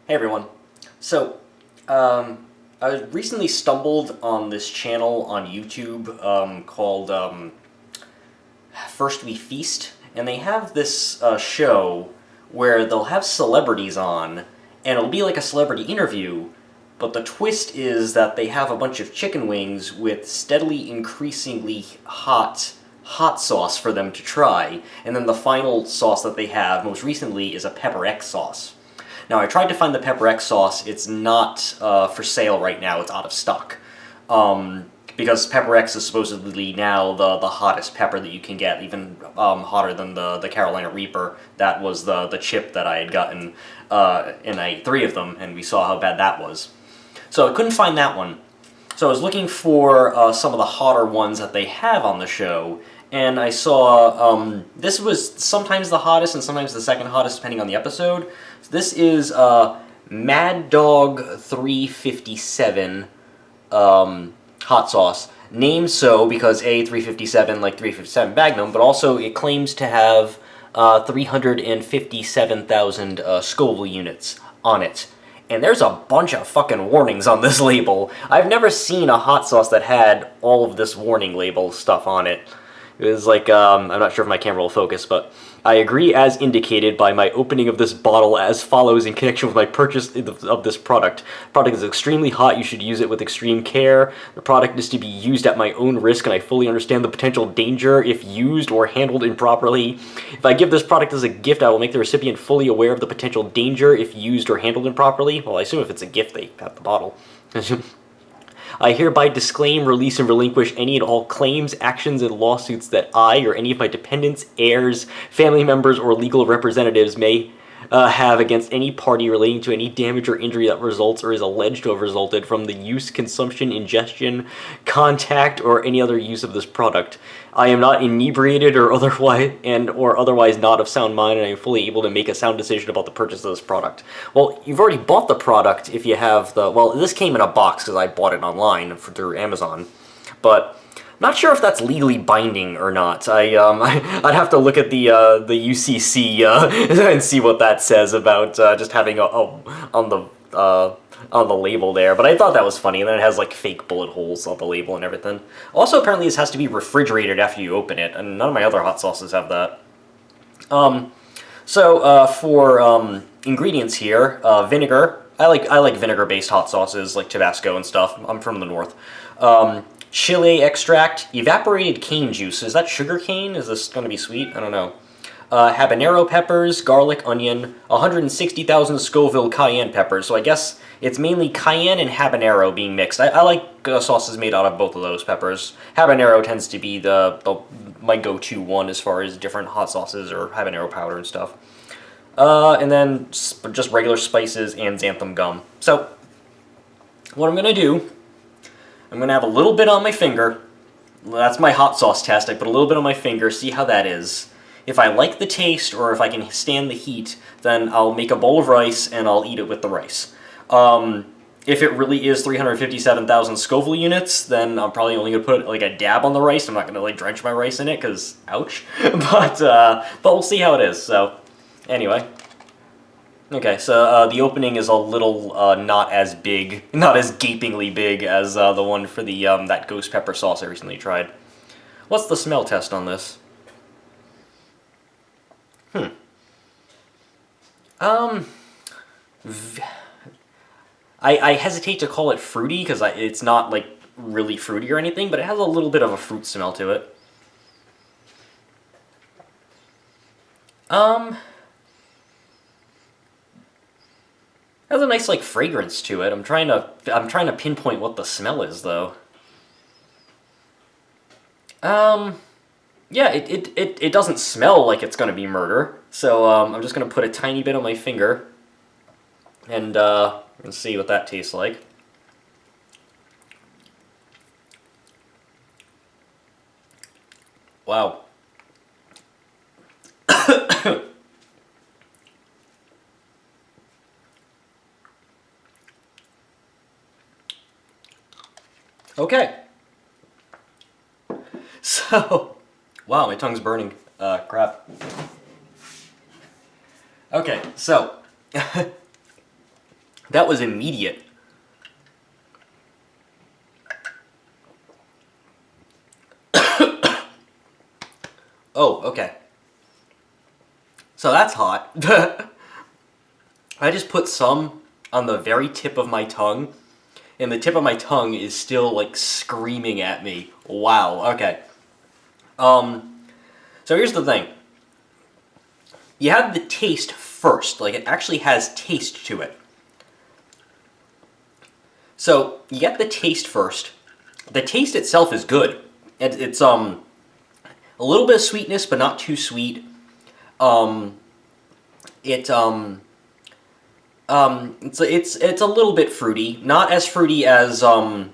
Hey everyone. So, I recently stumbled on this channel on YouTube called First We Feast, and they have this show where they'll have celebrities on, and it'll be like a celebrity interview, but the twist is that they have a bunch of chicken wings with steadily increasingly hot sauce for them to try, and then the final sauce that they have most recently is a pepper X sauce. Now, I tried to find the pepper X sauce. It's not for sale right now. It's out of stock. Because pepper X is supposedly now the hottest pepper that you can get, even hotter than the Carolina Reaper. That was the chip that I had gotten, and I ate 3 of them, and we saw how bad that was. So I couldn't find that one. So I was looking for some of the hotter ones that they have on the show, and I saw this was sometimes the hottest and sometimes the second hottest, depending on the episode. So this is Mad Dog 357 hot sauce. Named so because A, 357 like 357 Magnum, but also it claims to have 357,000 Scoville units on it. And there's a bunch of fucking warnings on this label. I've never seen a hot sauce that had all of this warning label stuff on it. It was like, I'm not sure if my camera will focus, but I agree as indicated by my opening of this bottle as follows in connection with my purchase of this product. The product is extremely hot, you should use it with extreme care. The product is to be used at my own risk, and I fully understand the potential danger if used or handled improperly. If I give this product as a gift, I will make the recipient fully aware of the potential danger if used or handled improperly. Well, I assume if it's a gift, they have the bottle. I hereby disclaim, release, and relinquish any and all claims, actions, and lawsuits that I or any of my dependents, heirs, family members, or legal representatives may have against any party relating to any damage or injury that results or is alleged to have resulted from the use, consumption, ingestion, contact, or any other use of this product. I am not inebriated or otherwise not of sound mind, and I am fully able to make a sound decision about the purchase of this product. Well, you've already bought the product if you have the... Well, this came in a box because I bought it online through Amazon, but I'm not sure if that's legally binding or not. I'd have to look at the UCC and see what that says about just having on the label there, but I thought that was funny, and then it has like fake bullet holes on the label and everything. Also, apparently this has to be refrigerated after you open it, and none of my other hot sauces have that. For ingredients here, vinegar. I like vinegar-based hot sauces, like Tabasco and stuff. I'm from the north. Chile extract, evaporated cane juice. Is that sugar cane? Is this going to be sweet? I don't know. Habanero peppers, garlic, onion, 160,000 Scoville cayenne peppers. So I guess it's mainly cayenne and habanero being mixed. I like sauces made out of both of those peppers. Habanero tends to be my go-to one as far as different hot sauces or habanero powder and stuff. And then just regular spices and xanthan gum. So what I'm going to do, I'm going to have a little bit on my finger. That's my hot sauce test. I put a little bit on my finger, see how that is. If I like the taste, or if I can stand the heat, then I'll make a bowl of rice and I'll eat it with the rice. If it really is 357,000 Scoville units, then I'm probably only going to put like a dab on the rice. I'm not going to like drench my rice in it, because ouch. But we'll see how it is, so anyway. Okay, so the opening is a little not as big, not as gapingly big as the one for the that ghost pepper sauce I recently tried. What's the smell test on this? I hesitate to call it fruity because it's not like really fruity or anything, but it has a little bit of a fruit smell to it. Has a nice like fragrance to it. I'm trying to pinpoint what the smell is though. Yeah, it doesn't smell like it's gonna be murder, so I'm just gonna put a tiny bit on my finger, and see what that tastes like. Wow. Okay. So, wow, my tongue's burning. Crap. Okay, so That was immediate. Oh, okay. So that's hot. I just put some on the very tip of my tongue, and the tip of my tongue is still, like, screaming at me. Wow, okay. So here's the thing. You have the taste first, like, it actually has taste to it. So, you get the taste first. The taste itself is good. It's, a little bit of sweetness, but not too sweet. It's a little bit fruity, not as fruity as well,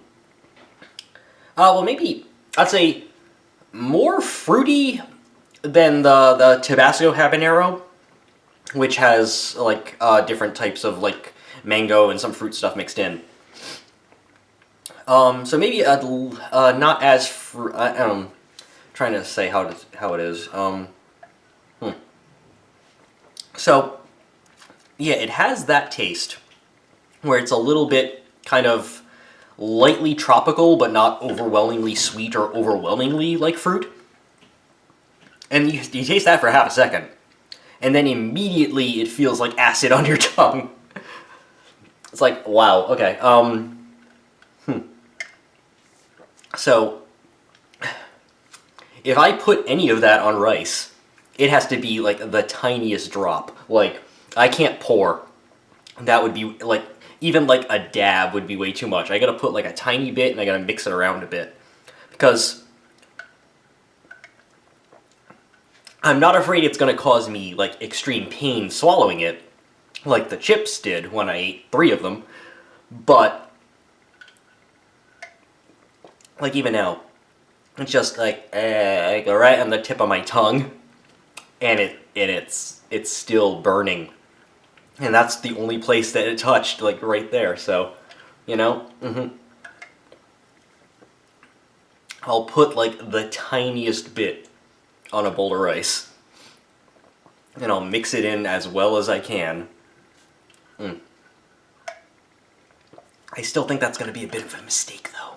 maybe I'd say more fruity than the Tabasco habanero, which has like different types of like mango and some fruit stuff mixed in. So maybe not as trying to say how it is. So yeah, it has that taste where it's a little bit kind of lightly tropical, but not overwhelmingly sweet or overwhelmingly like fruit. And you taste that for half a second, and then immediately it feels like acid on your tongue. It's like, wow, okay. So, if I put any of that on rice, it has to be like the tiniest drop. Like, I can't pour. That would be like, even like a dab would be way too much. I gotta put like a tiny bit and I gotta mix it around a bit. Because I'm not afraid it's gonna cause me like extreme pain swallowing it, like the chips did when I ate 3 of them. But, like even now, it's just like, I go right on the tip of my tongue, and it's still burning. And that's the only place that it touched, like right there, so, you know? I'll put like the tiniest bit on a bowl of rice, and I'll mix it in as well as I can. I still think that's going to be a bit of a mistake, though.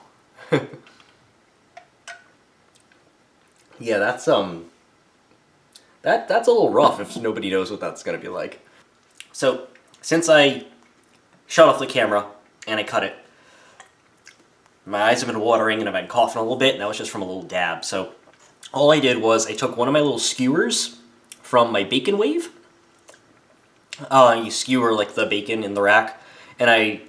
Yeah, that's that's a little rough if nobody knows what that's going to be like. So, since I shut off the camera and I cut it, my eyes have been watering and I've been coughing a little bit, and that was just from a little dab. So, all I did was I took one of my little skewers from my bacon wave. You skewer like the bacon in the rack, and I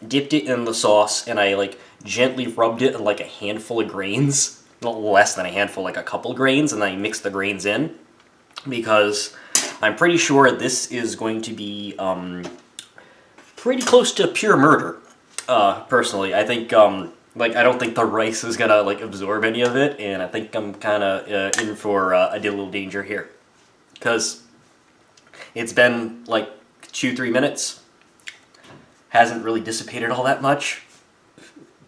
dipped it in the sauce, and I like gently rubbed it in like a handful of grains, not less than a handful, like a couple grains, and then I mixed the grains in, because I'm pretty sure this is going to be pretty close to pure murder. Personally, I think like I don't think the rice is gonna like absorb any of it, and I think I'm kind of in for a little danger here, because it's been like 2-3 minutes, hasn't really dissipated all that much.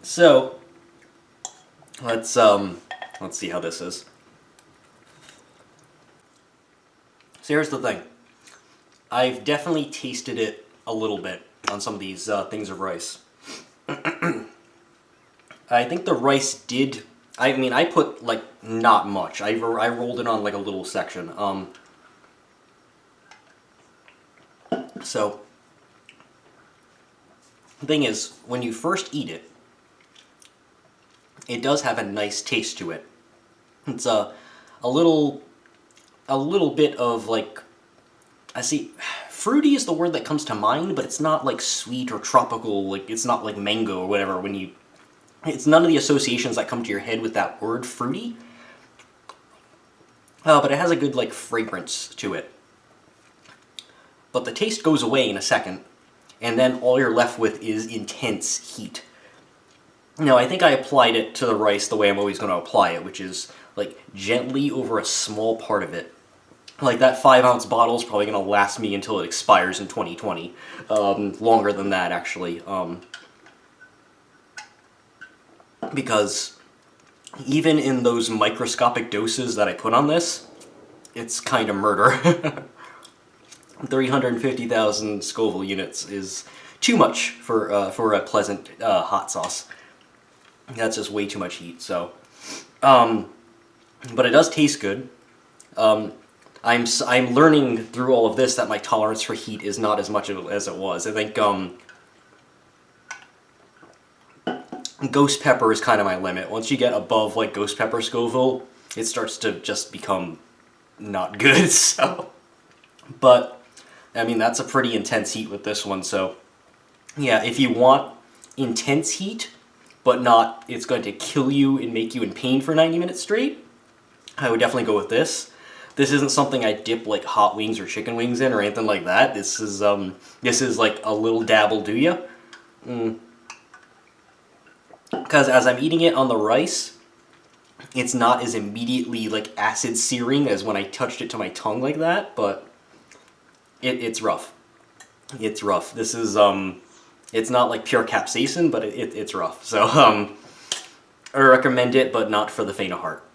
So let's see how this is. So here's the thing. I've definitely tasted it a little bit on some of these things of rice. I think the rice did... I mean, I put, like, not much. I rolled it on, like, a little section. So, the thing is, when you first eat it, it does have a nice taste to it. It's a little bit of, like, I see, fruity is the word that comes to mind, but it's not, like, sweet or tropical, like, it's not like mango or whatever when you... It's none of the associations that come to your head with that word, fruity. But it has a good, like, fragrance to it. But the taste goes away in a second, and then all you're left with is intense heat. Now, I think I applied it to the rice the way I'm always going to apply it, which is, like, gently over a small part of it. Like, that 5-ounce bottle is probably going to last me until it expires in 2020. Longer than that, actually. Because even in those microscopic doses that I put on this, it's kind of murder. 350,000 Scoville units is too much for a pleasant hot sauce. That's just way too much heat. So, but it does taste good. I'm learning through all of this that my tolerance for heat is not as much as it was. I think ghost pepper is kind of my limit. Once you get above like ghost pepper Scoville, it starts to just become not good. So, but I mean that's a pretty intense heat with this one. So, yeah, if you want intense heat, but not it's going to kill you and make you in pain for 90 minutes straight, I would definitely go with this. This isn't something I dip like hot wings or chicken wings in or anything like that. This is like a little dabble do ya. Because as I'm eating it on the rice, it's not as immediately like acid searing as when I touched it to my tongue like that, but it's rough. It's rough. This is it's not like pure capsaicin, but it's rough. So I recommend it, but not for the faint of heart.